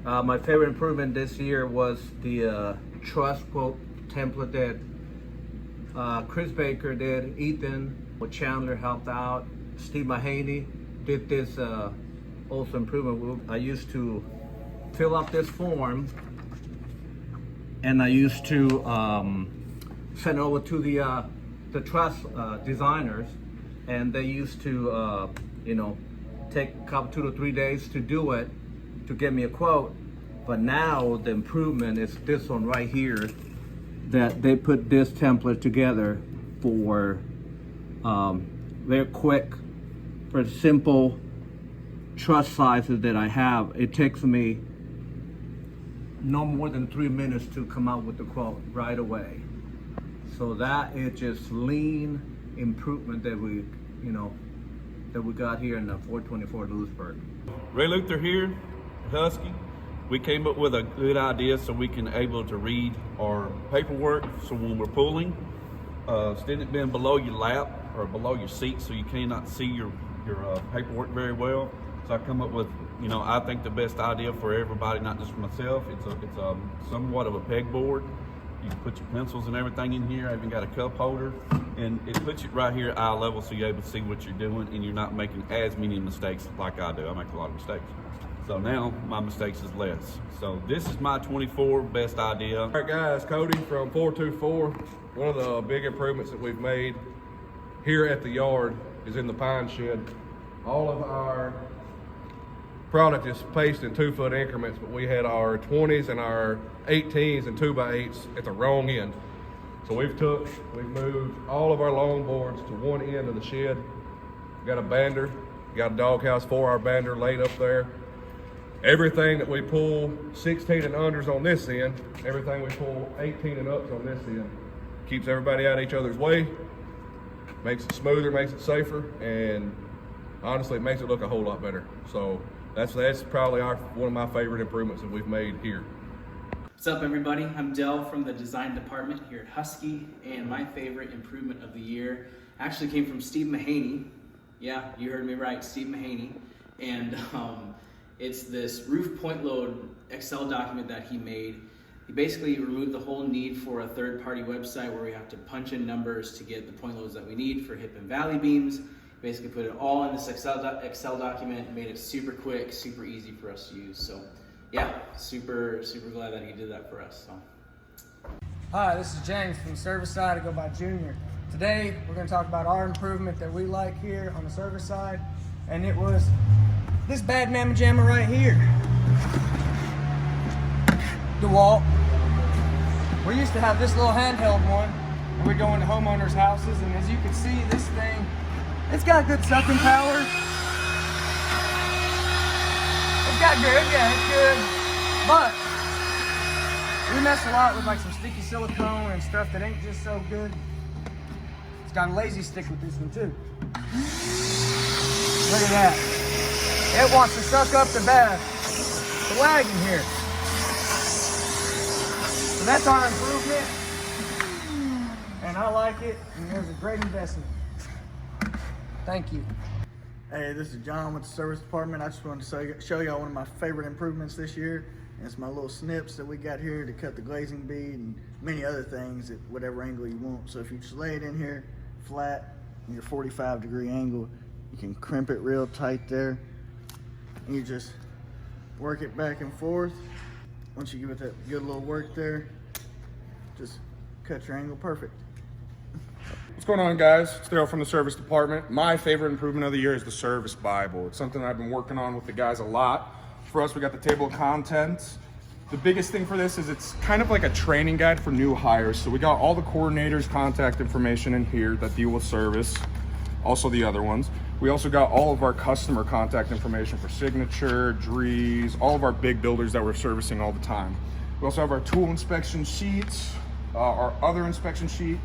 My favorite improvement this year was the trust quote template that Chris Baker did. Ethan with Chandler helped out. Steve Mahaney did this also improvement. I used to fill out this form and I used to send it over to the trust designers, and they used to take a couple 2 to 3 days to do it to get me a quote. But now the improvement is this one right here, that they put this template together for very quick, for simple truss sizes that I have. It takes me no more than 3 minutes to come out with the quote right away. So that is just lean improvement that we got here in the 424 Lewisburg. Ray Luther here, Husky. We came up with a good idea so we can able to read our paperwork. So when we're pulling, instead of being below your lap or below your seat, so you cannot see your paperwork very well. So I come up with, I think the best idea for everybody, not just for myself. It's a somewhat of a pegboard. You can put your pencils and everything in here. I even got a cup holder, and it puts it right here at eye level, so you're able to see what you're doing, and you're not making as many mistakes like I do. I make a lot of mistakes. So now my mistakes is less. So this is my 24 best idea. All right, guys, Cody from 424. One of the big improvements that we've made here at the yard is in the pine shed. All of our product is paced in 2 foot increments, but we had our 20s and our 18s and 2x8s at the wrong end. So we've moved all of our long boards to one end of the shed. We got a bander, got a doghouse for our bander laid up there. Everything that we pull 16 and unders on this end, everything we pull 18 and ups on this end. Keeps everybody out of each other's way, makes it smoother, makes it safer, and honestly, it makes it look a whole lot better. So that's probably one of my favorite improvements that we've made here. What's up, everybody? I'm Del from the design department here at Husky, and my favorite improvement of the year actually came from Steve Mahaney. Yeah, you heard me right, Steve Mahaney. And it's this roof point load Excel document that he made. He basically removed the whole need for a third-party website where we have to punch in numbers to get the point loads that we need for hip and valley beams. Basically put it all in this Excel document, made it super quick, super easy for us to use. So yeah, super glad that he did that for us. So. Hi, this is James from the service side. I go by Junior. Today, we're going to talk about our improvement that we like here on the service side, and it was this bad mamma jamma right here. DeWalt. We used to have this little handheld one, and we'd go into homeowners' houses, and as you can see, this thing, it's got good sucking power. It's got good, yeah, it's good. But we mess a lot with like some sticky silicone and stuff that ain't just so good. It's got a lazy stick with this one too. Look at that. It wants to suck up the wagon here. So that's our improvement. And I like it, and it was a great investment. Thank you. Hey, this is John with the service department. I just wanted to show y'all one of my favorite improvements this year. And it's my little snips that we got here to cut the glazing bead and many other things at whatever angle you want. So if you just lay it in here flat in your 45-degree angle, you can crimp it real tight there. And you just work it back and forth. Once you give it that good little work there, just cut your angle perfect. What's going on, guys? It's Daryl from the service department. My favorite improvement of the year is the service Bible. It's something I've been working on with the guys a lot. For us, we got the table of contents. The biggest thing for this is it's kind of like a training guide for new hires. So we got all the coordinators' contact information in here that deal with service, also the other ones. We also got all of our customer contact information for Signature, Dries, all of our big builders that we're servicing all the time. We also have our tool inspection sheets, our other inspection sheet.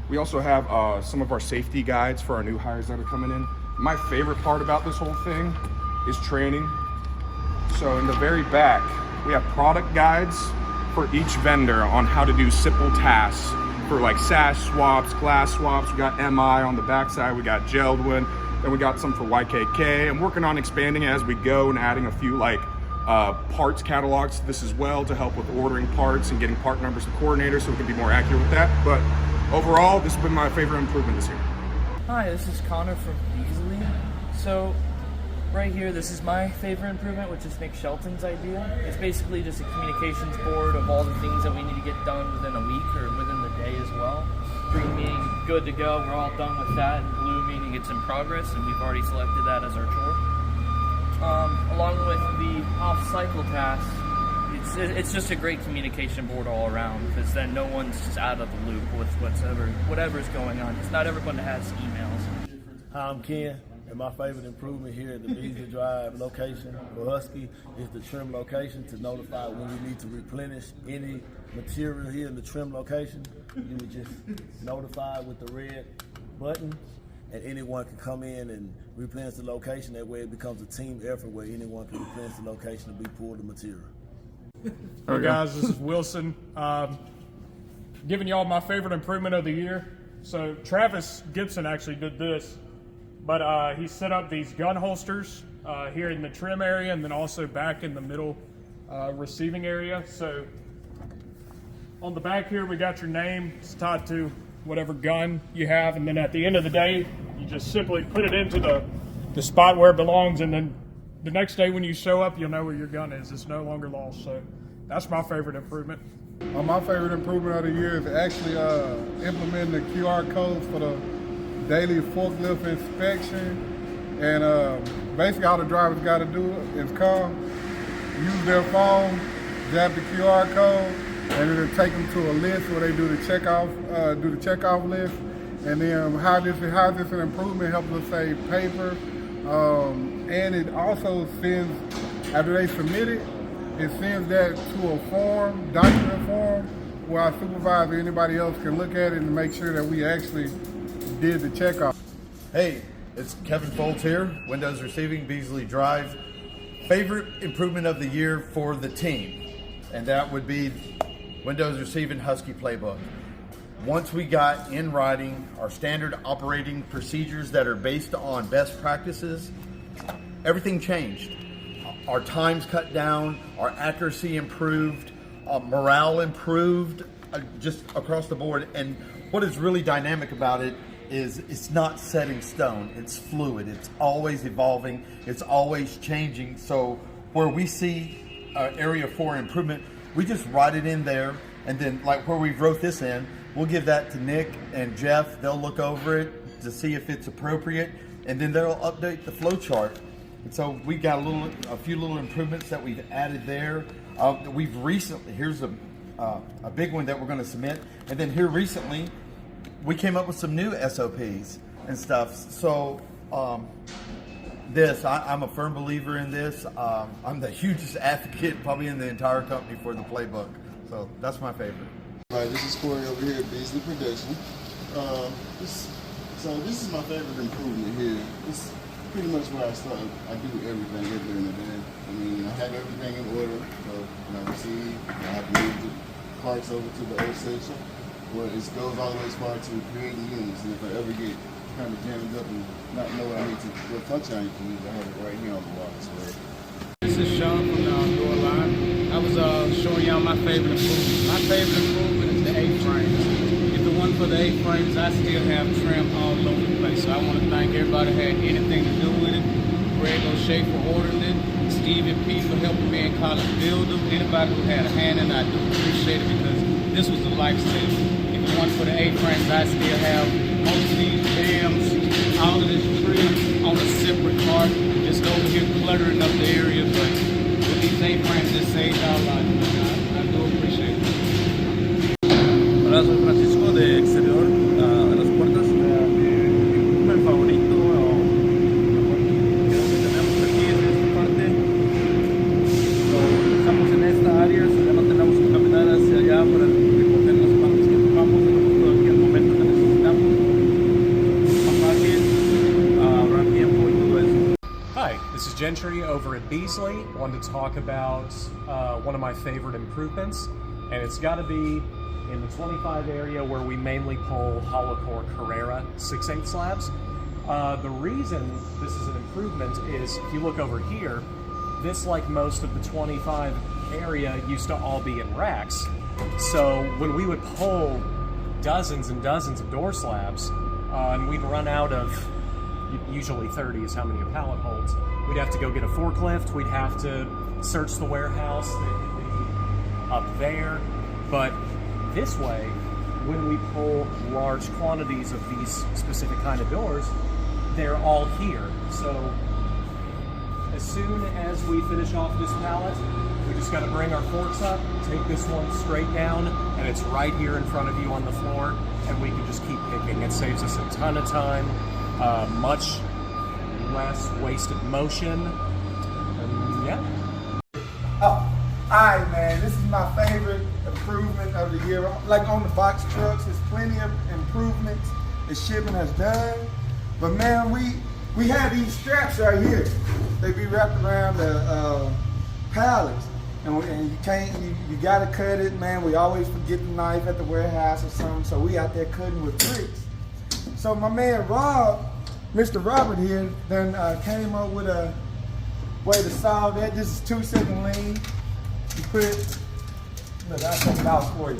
We also have some of our safety guides for our new hires that are coming in. My favorite part about this whole thing is training. So in the very back, we have product guides for each vendor on how to do simple tasks for like sash swaps, glass swaps. We got MI on the backside, we got Geldwin, then we got some for YKK. I'm working on expanding it as we go and adding a few like parts catalogs to this as well to help with ordering parts and getting part numbers to coordinators so we can be more accurate with that. But overall, this has been my favorite improvement this year. Hi, this is Connor from Beasley. So, right here, this is my favorite improvement, which is Nick Shelton's idea. It's basically just a communications board of all the things that we need to get done within a week or within the day as well. Green meaning good to go, we're all done with that, and blue meaning it's in progress, and we've already selected that as our chore. Along with the off-cycle tasks, it's just a great communication board all around, because then no one's just out of the loop with whatever's going on. It's not everyone that has emails. Hi, I'm Ken, and my favorite improvement here at the Beasley Drive location for Husky is the trim location to notify when we need to replenish any material here in the trim location. You would just notify with the red button, and anyone can come in and replenish the location. That way it becomes a team effort where anyone can replenish the location and be pulled the material. Hey guys, this is Wilson. Giving y'all my favorite improvement of the year. So Travis Gibson actually did this, but he set up these gun holsters here in the trim area and then also back in the middle receiving area. So on the back here, we got your name. It's tied to whatever gun you have, and then at the end of the day, you just simply put it into the spot where it belongs, and then the next day when you show up, you'll know where your gun is. It's no longer lost. So that's my favorite improvement. My favorite improvement of the year is actually implementing the QR codes for the daily forklift inspection. And basically all the drivers got to do is come, use their phone, jab the QR code, and it'll take them to a list where they do the checkoff list. And then how this an improvement helps us save paper. And it also sends, after they submit it, it sends that to a form, document form, where our supervisor or anybody else can look at it and make sure that we actually did the checkoff. Hey, it's Kevin Foltz here, Windows Receiving, Beasley Drive. Favorite improvement of the year for the team, and that would be Windows Receiving Husky Playbook. Once we got in writing our standard operating procedures that are based on best practices, everything changed. Our times cut down, our accuracy improved, morale improved, just across the board. And what is really dynamic about it is it's not set in stone. It's fluid. It's always evolving. It's always changing. So where we see area for improvement, we just write it in there. And then like where we wrote this in, we'll give that to Nick and Jeff. They'll look over it to see if it's appropriate. And then they'll update the flow chart. And so we got a few little improvements that we've added there. We've recently, here's a big one that we're going to submit. And then here recently, we came up with some new SOPs and stuff. So I'm a firm believer in this. I'm the hugest advocate probably in the entire company for the playbook. So that's my favorite. Hi, this is Corey over here at Beasley Production. So this is my favorite improvement here. This is pretty much where I start. I do everything in the day. I mean, I have everything in order. So when I receive, I have to move the parts over to the O section, where it goes all the way as far to creating units. And if I ever get kind of jammed up and not know what function I need to use, I have it right here on the wall display. This is Sean from the Outdoor Line. I was showing y'all my favorite improvement. My favorite improvement is the A-frames. If it wasn't for the A-frames, I still have trim all over the place. So I want to thank everybody who had anything to do with it. Greg O'Shea for ordering it. Steve and Pete for helping me in college build them. Anybody who had a hand in it, I do appreciate it because this was a lifesaver. If it wasn't for the A-frames, I still have most of these dams, all of this trim on a separate part. Just over here cluttering up the area, but with these A-frames, it saved our lives. I do appreciate it. Hola, soy Francisco de Exterior de las Puertas. Mi favorito, creo que tenemos aquí en esta parte. Estamos en esta área, so ya no tenemos que caminar hacia allá para recoger las partes que ocupamos. Tenemos todo aquí al momento que necesitamos. Más fácil, ahorrar tiempo y todo eso. Hi, this is Gentry over at Beasley. I wanted to talk about one of my favorite improvements, and it's got to be in the 25 area where we mainly pull hollow core Carrera 6/8 slabs. The reason this is an improvement is if you look over here, this, like most of the 25 area, used to all be in racks. So when we would pull dozens and dozens of door slabs, and we'd run out of, usually 30 is how many a pallet holds, we'd have to go get a forklift, we'd have to search the warehouse that could be up there. But this way, when we pull large quantities of these specific kind of doors, they're all here. So as soon as we finish off this pallet, we just got to bring our forks up, take this one straight down, and it's right here in front of you on the floor, and we can just keep picking. It saves us a ton of time, much less wasted motion, and yeah. Oh, alright man, this is my favorite improvement of the year. Like on the box trucks, there's plenty of improvements that shipment has done. But man, we have these straps right here. They be wrapped around the pallets. And you gotta cut it, man. We always forget the knife at the warehouse or something, so we out there cutting with bricks. So my man Rob, Mr. Robert here, then came up with a way to solve that. This is 2-second lean. You put, look, I'll take it out for you.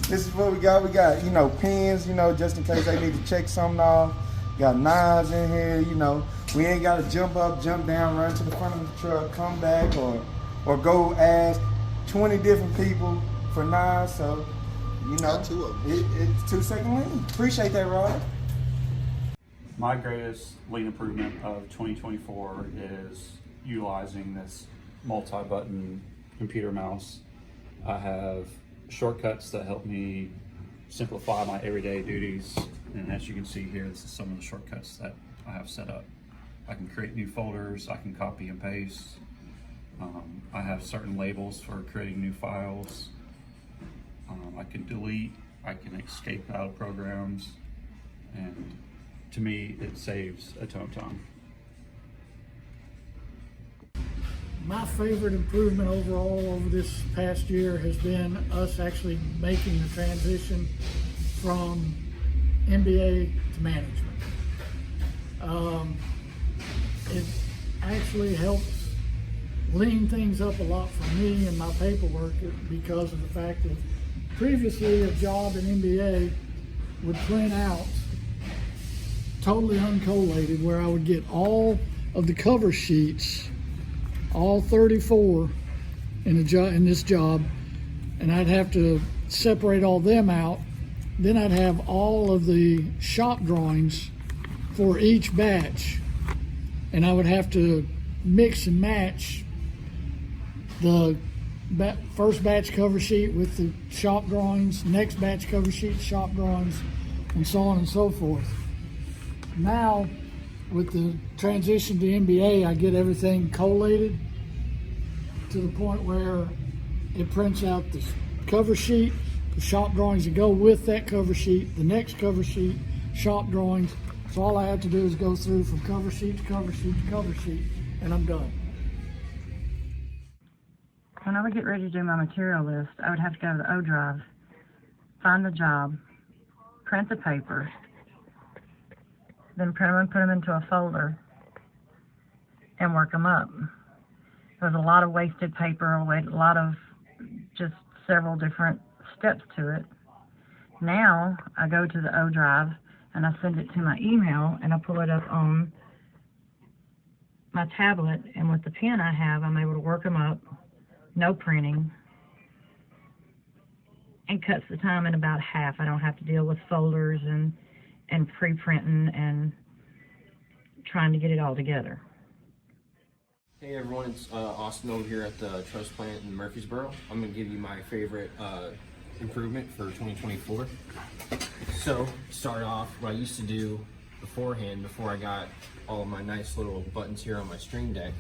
This is what we got. We got, you know, pins, you know, just in case they need to check something off. Got knives in here, you know. We ain't gotta jump up, jump down, run to the front of the truck, come back, or go ask 20 different people for knives. So, you know, it's 2-second lean. Appreciate that, Rob. My greatest lean improvement of 2024 is utilizing this multi-button computer mouse. I have shortcuts that help me simplify my everyday duties, and as you can see here, this is some of the shortcuts that I have set up. I can create new folders, I can copy and paste. I have certain labels for creating new files. I can delete, I can escape out of programs, and to me, it saves a ton of time. My favorite improvement overall over this past year has been us actually making the transition from MBA to management. It actually helps lean things up a lot for me and my paperwork because of the fact that previously a job in MBA would print out totally uncollated, where I would get all of the cover sheets, all 34 in this job, and I'd have to separate all them out. Then I'd have all of the shop drawings for each batch, and I would have to mix and match the first batch cover sheet with the shop drawings, next batch cover sheet, shop drawings, and so on and so forth. Now, with the transition to MBA, I get everything collated to the point where it prints out the cover sheet, the shop drawings that go with that cover sheet, the next cover sheet, shop drawings. So all I have to do is go through from cover sheet to cover sheet to cover sheet, and I'm done. When I would get ready to do my material list, I would have to go to the O drive, find the job, print the paper, then print them and put them into a folder and work them up. There was a lot of wasted paper, a lot of just several different steps to it. Now I go to the O drive and I send it to my email and I pull it up on my tablet, and with the pen I have, I'm able to work them up, no printing, and cuts the time in about half. I don't have to deal with folders and pre-printing and trying to get it all together. Hey everyone, it's Austin over here at the truss plant in Murfreesboro. I'm going to give you my favorite improvement for 2024. So, start off, what I used to do beforehand, before I got all of my nice little buttons here on my Stream Deck,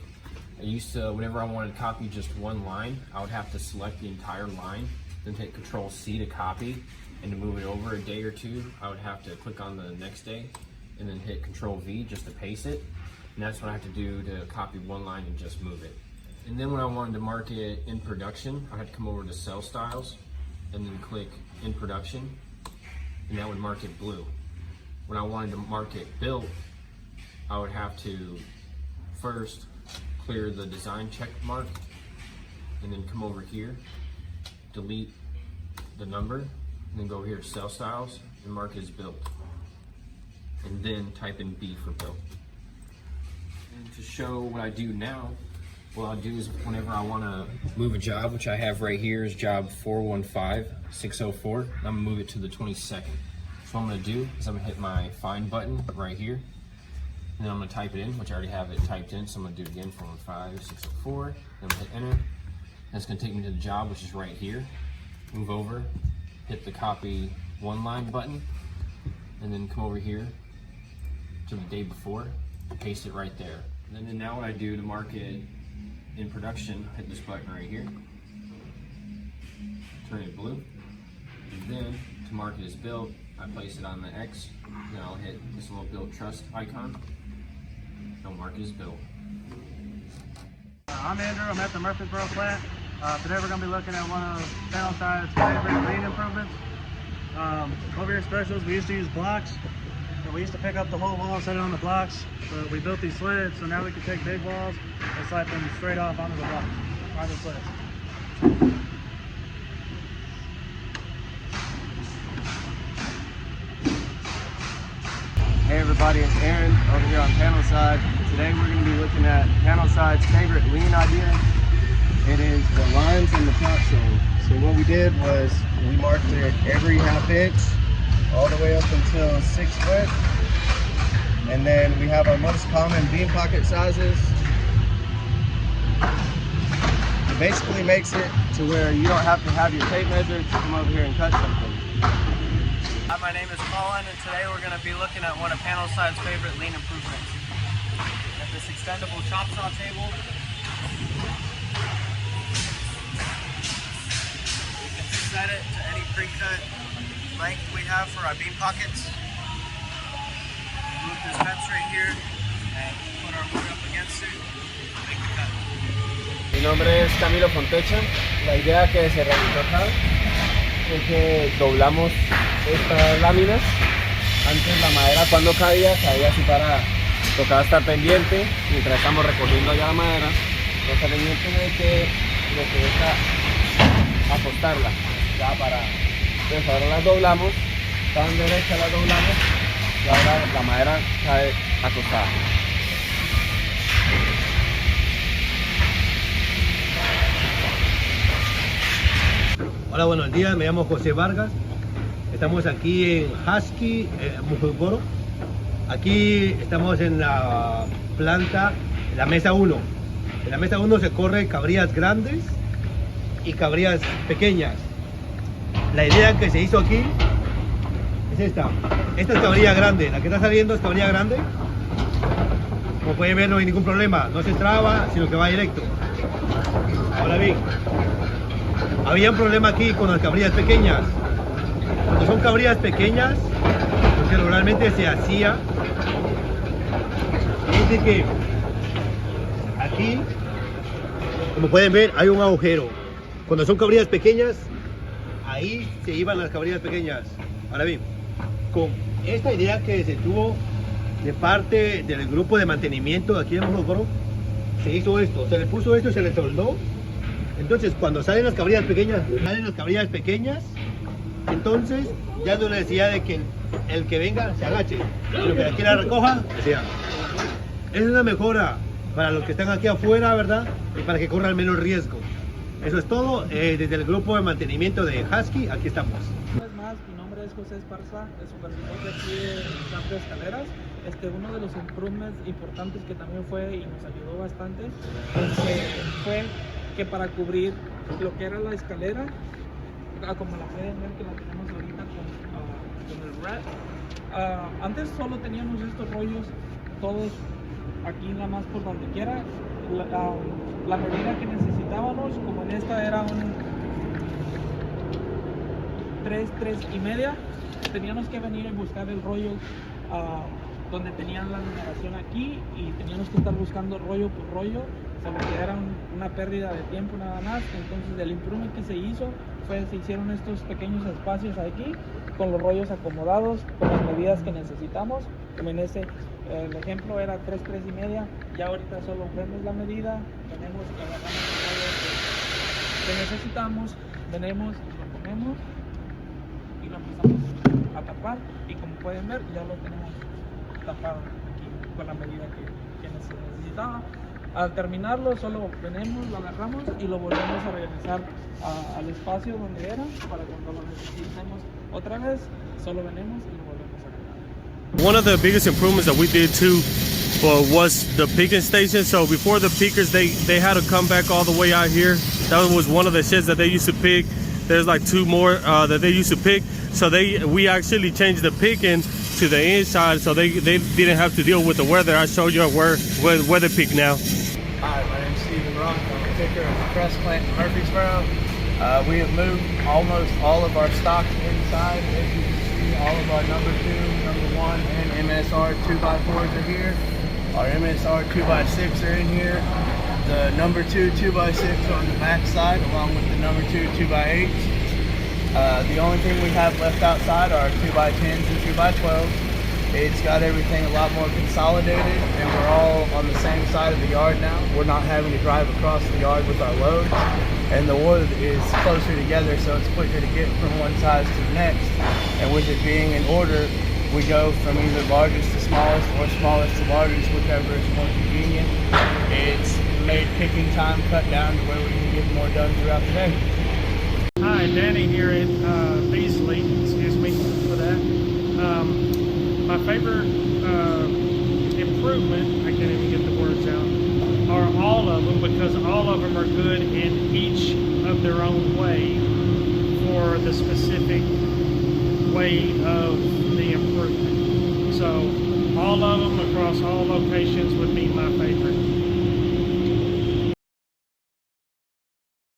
I used to, whenever I wanted to copy just one line, I would have to select the entire line, then take Control-C to copy, and to move it over a day or two, I would have to click on the next day, and then hit Control-V just to paste it. And that's what I have to do to copy one line and just move it. And then when I wanted to mark it in production, I had to come over to Cell Styles and then click in production, and that would mark it blue. When I wanted to mark it built, I would have to first clear the design check mark, and then come over here, delete the number, and then go here to cell styles and mark as built. And then type in B for built. And to show what I do now, what I'll do is whenever I want to move a job, which I have right here is job 415604, I'm gonna move it to the 22nd. So what I'm gonna do is I'm gonna hit my find button right here, and then I'm gonna type it in, which I already have it typed in, so I'm gonna do it again, 415604, then I'm gonna hit enter. And it's gonna take me to the job, which is right here. Move over, hit the copy one line button, and then come over here to the day before, paste it right there. And then now what I do to mark it in production, hit this button right here, turn it blue, and then to mark it as built, I place it on the X, then I'll hit this little build trust icon, and I'll mark it as built. I'm Andrew, I'm at the Murfreesboro plant. Today we're going to be looking at one of Panelside's favorite lean improvements. Over here specials, we used to use blocks. So we used to pick up the whole wall and set it on the blocks, but we built these sleds, so now we can take big walls and slide them straight off onto the blocks, onto the sleds. Hey everybody, it's Aaron over here on Panelside. Today we're going to be looking at Panelside's favorite lean idea. It is the lines in the top zone. So what we did was we marked it every ½ inch all the way up until 6 foot. And then we have our most common beam pocket sizes. It basically makes it to where you don't have to have your tape measure to come over here and cut something. Hi, my name is Colin, and today we're going to be looking at one of Panelside's favorite lean improvements. We have this extendable chop saw table. We can set it to any pre-cut length we have for our beam pockets. Move this fence right here and put our wood up against it and make the cut. Mi nombre es Camilo Fontecha. La idea que se realizó acá es que doblamos estas láminas. Antes la madera cuando caía así para tocar estar pendiente mientras estamos recogiendo allá la madera. Estar pendiente de que lo que es apostarla ya para. Entonces ahora las doblamos, tan derecha las doblamos y ahora la madera cae acostada. Hola, buenos días, me llamo José Vargas. Estamos aquí en Husky, Murfreesboro. Aquí estamos en la planta, en la mesa 1. En la mesa 1 se corre cabrillas grandes y cabrillas pequeñas. La idea que se hizo aquí es esta. Esta es cabrilla grande, la que está saliendo es cabrilla grande. Como pueden ver, no hay ningún problema, no se traba, sino que va directo. Ahora bien, había un problema aquí con las cabrillas pequeñas. Cuando son cabrillas pequeñas, lo que normalmente se hacía es de que aquí, como pueden ver, hay un agujero. Cuando son cabrillas pequeñas, ahí se iban las cabrillas pequeñas. Ahora bien, con esta idea que se tuvo de parte del grupo de mantenimiento de aquí en Murfreesboro, se hizo esto, se le puso esto y se le soldó. Entonces cuando salen las cabrillas pequeñas, entonces ya no hay necesidad de que el que venga se agache, sino que aquí la recoja, que se haga. Es una mejora para los que están aquí afuera, ¿verdad? Y para que corran menos riesgo. Eso es todo, desde el grupo de mantenimiento de Husky, aquí estamos. Una vez más, mi nombre es José Esparza, el supervisor de aquí en Campo de Escaleras. Uno de los improvements importantes que también fue y nos ayudó bastante fue que para cubrir lo que era la escalera, como la pueden ver que la tenemos ahorita con el wrap, antes solo teníamos estos rollos todos aquí nada más por donde quiera. La medida que necesitábamos, como en esta era un 3,5, teníamos que venir y buscar el rollo donde tenían la numeración aquí y teníamos que estar buscando rollo por rollo, o sea, que era una pérdida de tiempo nada más. Entonces el improvement que se hizo fue, se hicieron estos pequeños espacios aquí con los rollos acomodados, con las medidas que necesitamos como en ese, el ejemplo era 3, 3 y media, ya ahorita solo vemos la medida, tenemos que agarramos todo que necesitamos, tenemos, lo ponemos y lo empezamos a tapar, y como pueden ver ya lo tenemos tapado aquí con la medida que necesitaba. Al terminarlo solo venimos, lo agarramos y lo volvemos a regresar al espacio donde era, para cuando lo necesitemos otra vez, solo venimos y lo volvemos a agarrar. One of the biggest improvements that we did too was the picking station. So before the pickers, they had to come back all the way out here. That was one of the sheds that they used to pick. There's like 2 more that they used to pick. So we actually changed the picking to the inside, so they didn't have to deal with the weather. I showed you where they pick now. Hi, my name is Stephen Rock. I'm a picker at the Truss Plant in Murfreesboro. We have moved almost all of our stock inside. As you can see, all of our number 2, number 1, and MSR 2x4s are here. Our MSR 2x6 are in here. The number 2 2x6 on the back side, along with the number 2 2x8s. The only thing we have left outside are 2x10s and 2x12s. It's got everything a lot more consolidated, and we're all on the same side of the yard now. We're not having to drive across the yard with our loads, and the wood is closer together, so it's quicker to get from one size to the next. And with it being in order, we go from either largest to smallest or smallest to largest, whichever is more convenient. It's made picking time cut down to where we can get more done throughout the day. Hi, Danny here at Beasley. Excuse me for that. My favorite improvement, I can't even get the words out, are all of them, because all of them are good in each of their own way for the specific way of the improvement. So all of them across all locations would be my favorite.